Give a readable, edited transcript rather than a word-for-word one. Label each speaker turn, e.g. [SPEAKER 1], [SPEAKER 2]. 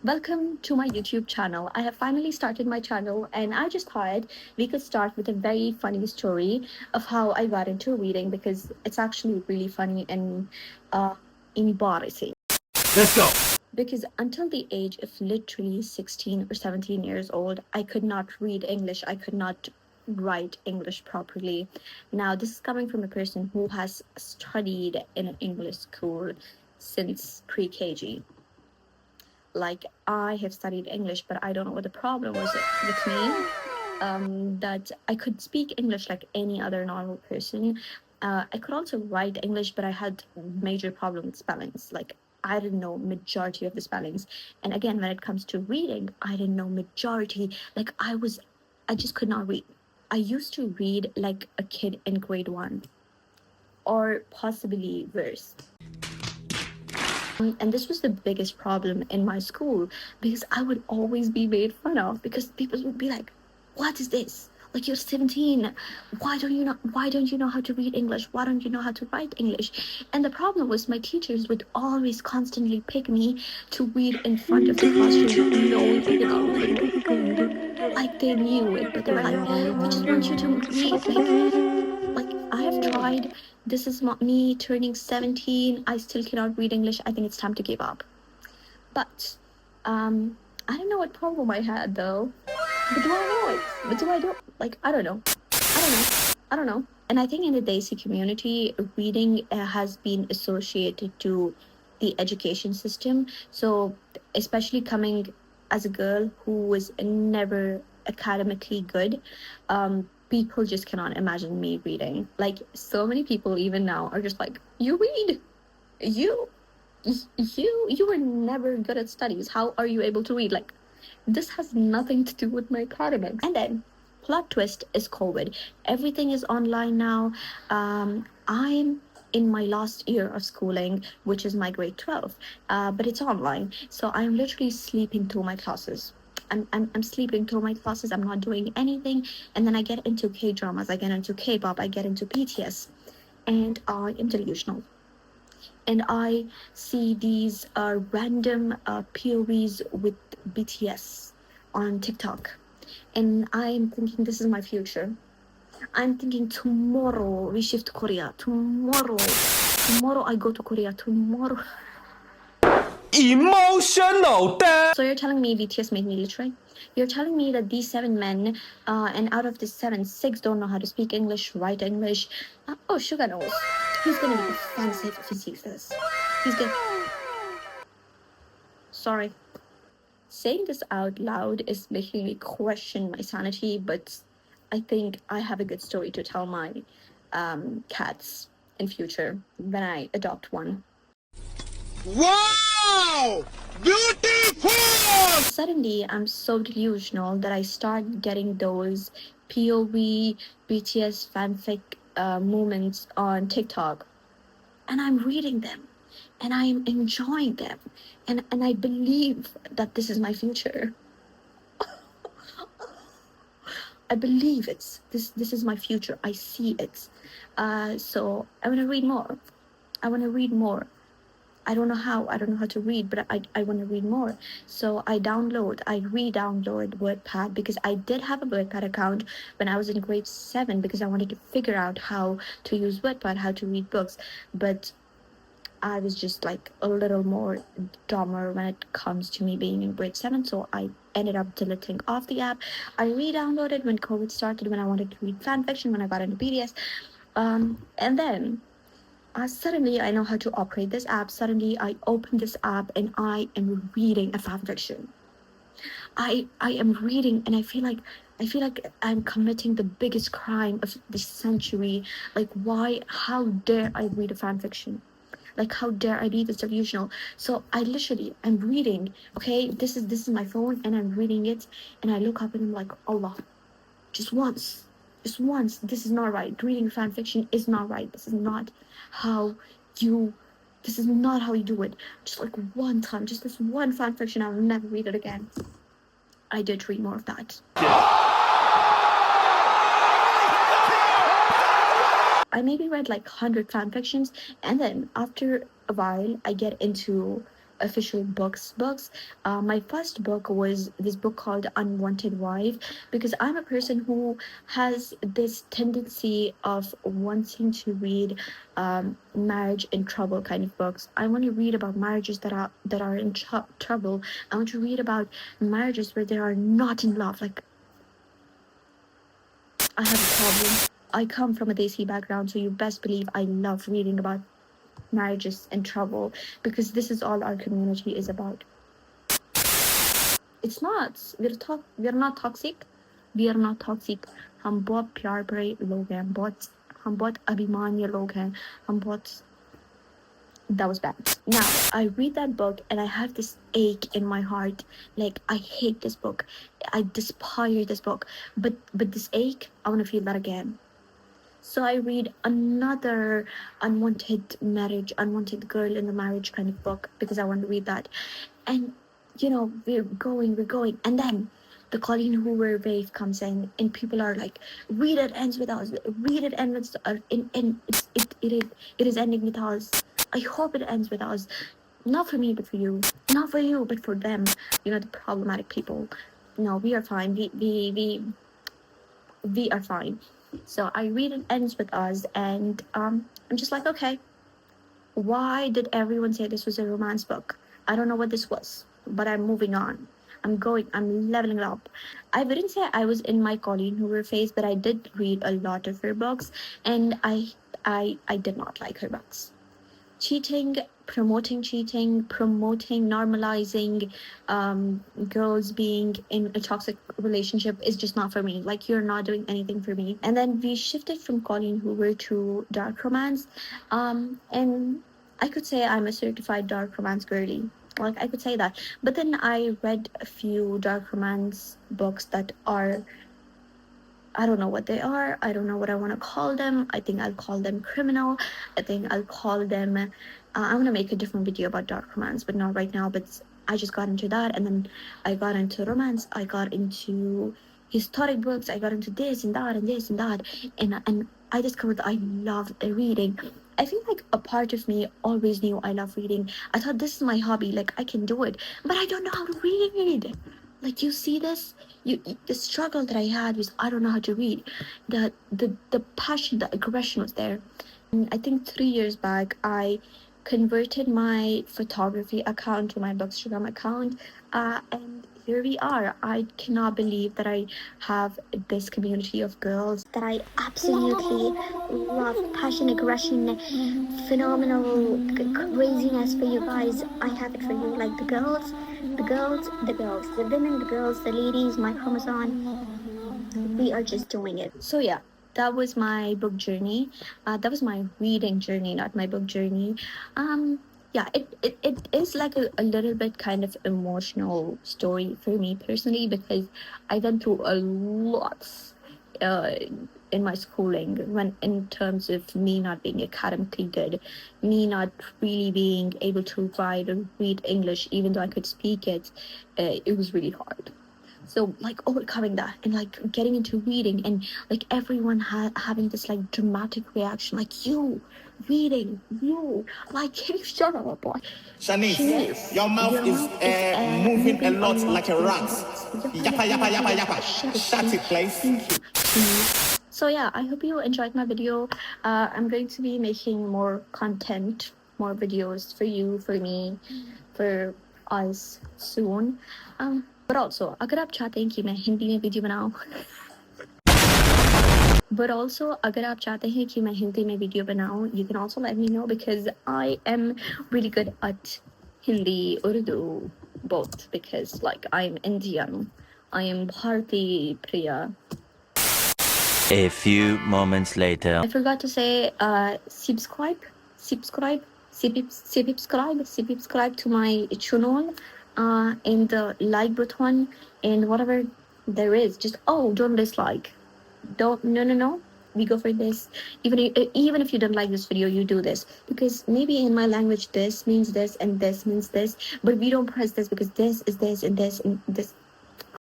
[SPEAKER 1] Welcome to my YouTube channel. I have finally started my channel and I just thought we could start with a very funny story of how I got into reading because it's actually really funny and embarrassing.
[SPEAKER 2] Let's go.
[SPEAKER 1] Because until the age of literally 16 or 17 years old, I could not read English. I could not write English properly. Now, this is coming from a person who has studied in an English school since pre-KG. Like, I have studied English, but I don't know what the problem was with me. That I could speak English like any other normal person. I could also write English, but I had major problem with spellings. Like, I didn't know majority of the spellings. And again, when it comes to reading, I didn't know majority. Like, I just could not read. I used to read like a kid in grade 1 or possibly worse. And this was the biggest problem in my school because I would always be made fun of because people would be like, "What is this? Like, you're 17. Why don't you know how to read English? Why don't you know how to write English?" And the problem was my teachers would always constantly pick me to read in front of the classroom, knowing I cannot read English. Like, they knew it, but they were like, "We just want you to read." Like I have tried. This is me turning 17. I still cannot read English. I think it's time to give up. But I don't know what problem I had though. But do I know it? But do I don't? Like, I don't know. I don't know. And I think in the Desi community, reading has been associated to the education system. So especially coming as a girl who was never academically good, people just cannot imagine me reading. Like, so many people even now are just like, "You read, you you were never good at studies. How are you able to read?" Like, this has nothing to do with my academics. And then plot twist is COVID. Everything is online now. I'm in my last year of schooling, which is my grade 12, but it's online. So I'm literally sleeping through my classes. I'm sleeping through my classes. I'm not doing anything. And then I get into K dramas, I get into K pop, I get into BTS, and I am delusional. And I see these random POVs with BTS on TikTok. And I'm thinking, this is my future. I'm thinking, tomorrow we shift to Korea. Tomorrow I go to Korea. Tomorrow.
[SPEAKER 2] Emotional damage.
[SPEAKER 1] So you're telling me BTS made me literate? You're telling me that these 7 men, and out of the 7, 6 don't know how to speak English, write English. Oh, Suga knows. He's gonna be offensive if he sees this. He's gonna. Sorry. Saying this out loud is making me question my sanity, but I think I have a good story to tell my cats in future when I adopt one.
[SPEAKER 2] Wow! Beautiful!
[SPEAKER 1] Suddenly, I'm so delusional that I start getting those POV BTS fanfic moments on TikTok, and I'm reading them, and I'm enjoying them, and I believe that this is my future. I believe it's this is my future. I see it. So I want to read more. I want to read more. I don't know how. I don't know how to read, but I want to read more. So I re-download Wordpad because I did have a Wordpad account when I was in grade 7 because I wanted to figure out how to use Wordpad, how to read books. But I was just like a little more dumber when it comes to me being in grade 7. So I ended up deleting off the app. I re-downloaded when COVID started, when I wanted to read fan fiction, when I got into BDS. And then suddenly I know how to operate this app. Suddenly I open this app and I am reading a fan fiction. I am reading and I feel like I'm committing the biggest crime of the century. Like, how dare I read a fan fiction? Like, how dare I be this delusional? So I'm reading. Okay, this is my phone, and I'm reading it, and I look up and I'm like, Allah, just once. This is not right. Reading fan fiction is not right. This is not how you. This is not how you do it. Just like one time, just this one fan fiction, I'll never read it again. I did read more of that. I maybe read like 100 fan fictions, and then after a while, I get into official books. My first book was this book called Unwanted Wife, because I'm a person who has this tendency of wanting to read marriage in trouble kind of books. I want to read about marriages that are in trouble. I want to read about marriages where they are not in love. Like, I have a problem. I come from a Desi background, so you best believe I love reading about marriages in trouble, because this is all our community is about. It's not. We're not toxic. We are not toxic. हम बहुत प्यार भरे लोग हैं. हम बहुत अभिमानी लोग हैं. हम बहुत. That was bad. Now I read that book and I have this ache in my heart. Like, I hate this book. I despise this book. But this ache, I want to feel that again. So I read another unwanted marriage, unwanted girl in the marriage kind of book, because I want to read that. And we're going, and then the Colleen Hoover wave comes in, and people are like, "Read it ends with us. Read it ends it is ending with us. I hope it ends with us. Not for me, but for you. Not for you, but for them. The problematic people. No, we are fine. We are fine." So I read it ends with us, and I'm just like, okay, why did everyone say this was a romance book? I don't know what this was, but I'm moving on. I'm leveling up. I wouldn't say I was in my Colleen Hoover phase, but I did read a lot of her books, and I did not like her books. Promoting, normalizing girls being in a toxic relationship is just not for me. Like, you're not doing anything for me. And then we shifted from Colleen Hoover to dark romance. And I could say I'm a certified dark romance girly. Like, I could say that. But then I read a few dark romance books that are, I don't know what they are. I don't know what I want to call them. I think I'll call them criminal. I think I'll call them. I want to make a different video about dark romance, but not right now. But I just got into that, and then I got into romance. I got into historic books. I got into this and that and this and that, and I discovered that I love reading. I feel like a part of me always knew I love reading. I thought, this is my hobby. Like, I can do it, but I don't know how to read. Like, you see this? The struggle that I had was, I don't know how to read. The passion, the aggression was there. And I think 3 years back, I converted my photography account to my Bookstagram account, and here we are. I cannot believe that I have this community of girls that I absolutely love. Passion, aggression, phenomenal craziness for you guys. I have it for you. Like, the girls, the women, the girls, the ladies, my chromosome, we are just doing it. So yeah, that was my book journey. That was my reading journey, not my book journey. Yeah, it is like a little bit kind of emotional story for me personally, because I went through a lot uh, in my schooling, when in terms of me not being academically good, me not really being able to write or read English, even though I could speak it. It was really hard. So, like, overcoming that and like getting into reading, and like everyone having this like dramatic reaction, like, you reading, you, like, can you shut up, boy?
[SPEAKER 2] Shanice, your mouth is moving a lot like a rat. Yappa, yappa, yappa, yappa. Shut it, please.
[SPEAKER 1] So yeah, I hope you enjoyed my video. I'm going to be making more content, more videos for you, for me, for us soon. But also, अगर आप चाहते हैं कि मैं हिंदी में video बनाऊं, you can also let me know, because I am really good at Hindi, Urdu, both, because like I'm Indian, I am Bharati Priya.
[SPEAKER 3] A few moments later.
[SPEAKER 1] I forgot to say, subscribe to my channel, and the like button, and whatever there is. Just, don't dislike. No. We go for this. Even if you don't like this video, you do this, because maybe in my language this means this and this means this, but we don't press this because this is this and this and this.